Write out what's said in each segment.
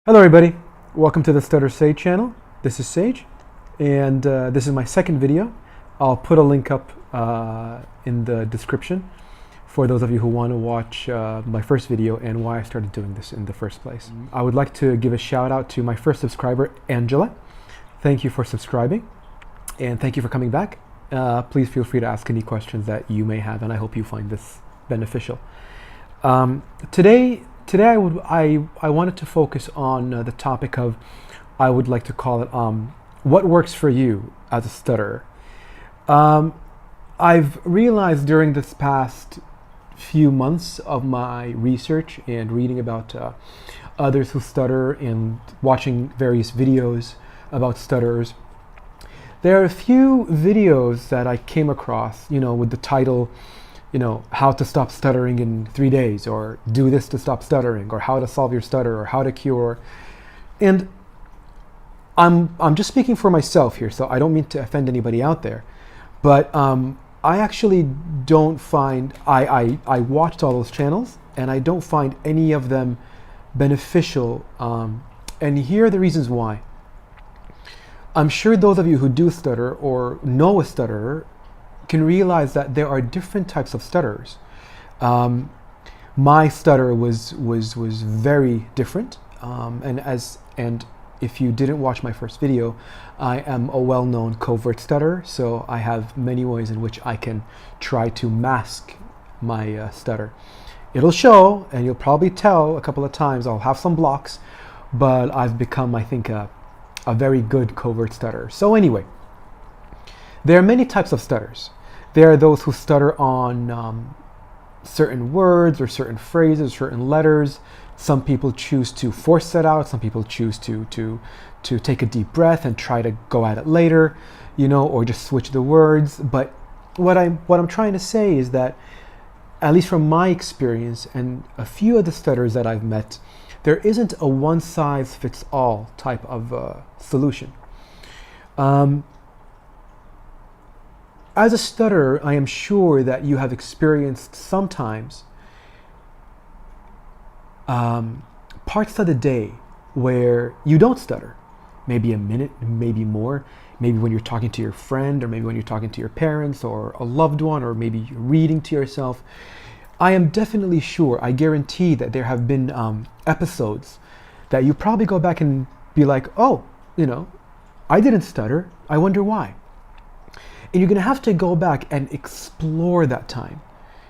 Hello everybody, welcome to the Stutter Sage channel. This is Sage, and this is my second video. I'll put a link up in the description for those of you who want to watch my first video and why I started doing this in the first place. I would like to give a shout out to my first subscriber, Angela. Thank you for subscribing, and thank you for coming back. Please feel free to ask any questions that you may have, and I hope you find this beneficial. Today I wanted to focus on the topic of, I would like to call it, what works for you as a stutterer. I've realized during this past few months of my research and reading about others who stutter and watching various videos about stutterers, there are a few videos that I came across, with the title, how to stop stuttering in 3 days, or do this to stop stuttering, or how to solve your stutter, or how to cure. And I'm just speaking for myself here, so I don't mean to offend anybody out there, but I actually don't find, I watched all those channels and I don't find any of them beneficial, and here are the reasons why. I'm sure those of you who do stutter or know a stutterer can realize that there are different types of stutterers. My stutter was very different, and if you didn't watch my first video, I am a well-known covert stutterer, so I have many ways in which I can try to mask my stutter. It'll show, and you'll probably tell a couple of times. I'll have some blocks, but I've become, I think, a very good covert stutterer. So anyway, there are many types of stutters. There are those who stutter on certain words or certain phrases, certain letters. Some people choose to force that out. Some people choose to take a deep breath and try to go at it later, or just switch the words. But what I'm trying to say is that, at least from my experience and a few of the stutterers that I've met, there isn't a one-size-fits-all type of solution. As a stutterer, I am sure that you have experienced sometimes parts of the day where you don't stutter. Maybe a minute, maybe more. Maybe when you're talking to your friend, or maybe when you're talking to your parents or a loved one, or maybe you're reading to yourself. I am definitely sure, I guarantee that there have been episodes that you probably go back and be like, oh, I didn't stutter. I wonder why. And you're going to have to go back and explore that time.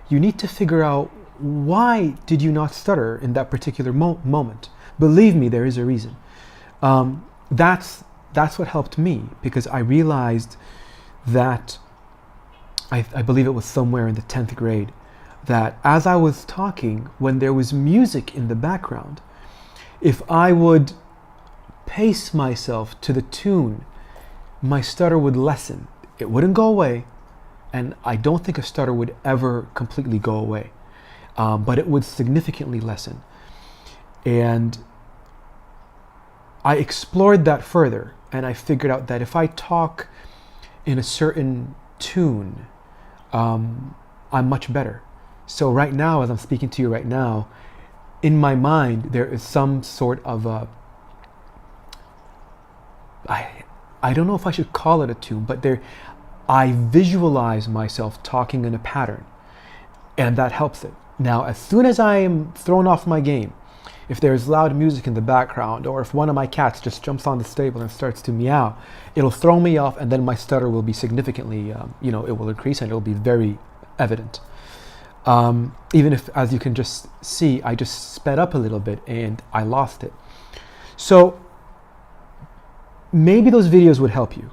You need to figure out, why did you not stutter in that particular moment? Believe me, there is a reason. That's what helped me, because I realized that, I believe it was somewhere in the 10th grade, that as I was talking, when there was music in the background, if I would pace myself to the tune, my stutter would lessen. It wouldn't go away, and I don't think a stutter would ever completely go away, but it would significantly lessen. And I explored that further, and I figured out that if I talk in a certain tune, I'm much better. So right now, as I'm speaking to you right now, in my mind, there is some sort of I don't know if I should call it a tune, but I visualize myself talking in a pattern, and that helps it. Now, as soon as I am thrown off my game, if there's loud music in the background, or if one of my cats just jumps on the table and starts to meow, it'll throw me off, and then my stutter will be significantly, it will increase, and it'll be very evident. Even if, as you can just see, I just sped up a little bit and I lost it. So maybe those videos would help you,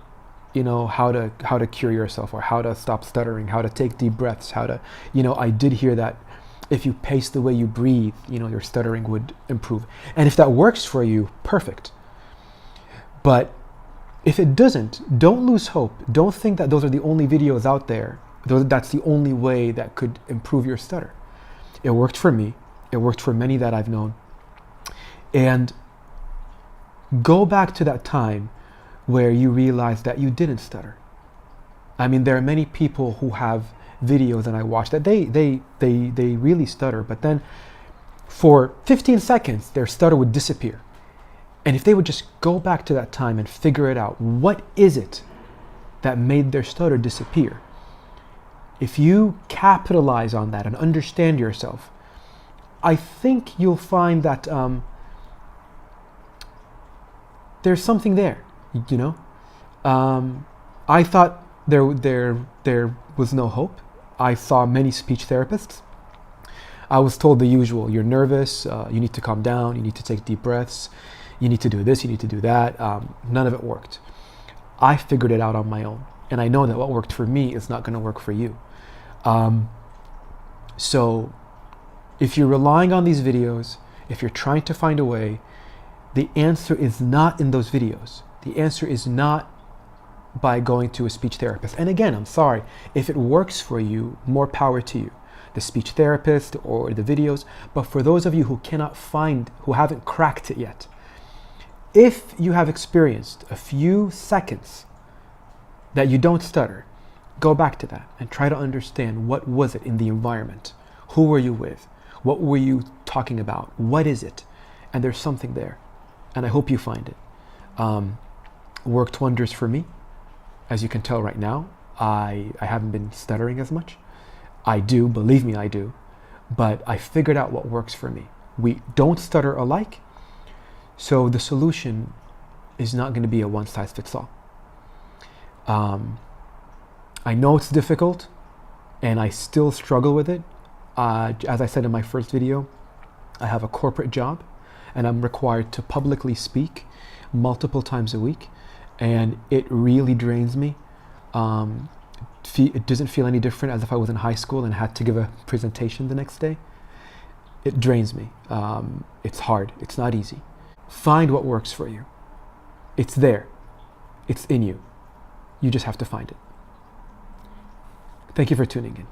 how to cure yourself, or how to stop stuttering, how to take deep breaths, how to, I did hear that if you pace the way you breathe, your stuttering would improve. And if that works for you, perfect. But if it doesn't, don't lose hope. Don't think that those are the only videos out there. That's the only way that could improve your stutter. It worked for me. It worked for many that I've known. And go back to that time where you realized that you didn't stutter. I mean, there are many people who have videos, and I watch that they really stutter, but then for 15 seconds their stutter would disappear, And if they would just go back to that time and figure it out, what is it that made their stutter disappear? If you capitalize on that and understand yourself, I think you'll find that there's something there, you know? I thought there was no hope. I saw many speech therapists. I was told the usual: you're nervous, you need to calm down, you need to take deep breaths, you need to do this, you need to do that. None of it worked. I figured it out on my own. And I know that what worked for me is not going to work for you. So if you're relying on these videos, if you're trying to find a way, the answer is not in those videos. The answer is not by going to a speech therapist. And again, I'm sorry, if it works for you, more power to you, the speech therapist or the videos. But for those of you who cannot find, who haven't cracked it yet, if you have experienced a few seconds that you don't stutter, go back to that and try to understand, what was it in the environment? Who were you with? What were you talking about? What is it? And there's something there. And I hope you find it. Worked wonders for me. As you can tell right now, I haven't been stuttering as much. I do, believe me, I do. But I figured out what works for me. We don't stutter alike. So the solution is not going to be a one-size-fits-all. I know it's difficult, and I still struggle with it. As I said in my first video, I have a corporate job, and I'm required to publicly speak multiple times a week, and it really drains me. It doesn't feel any different as if I was in high school and had to give a presentation the next day. It drains me. It's hard. It's not easy. Find what works for you. It's there. It's in you. You just have to find it. Thank you for tuning in.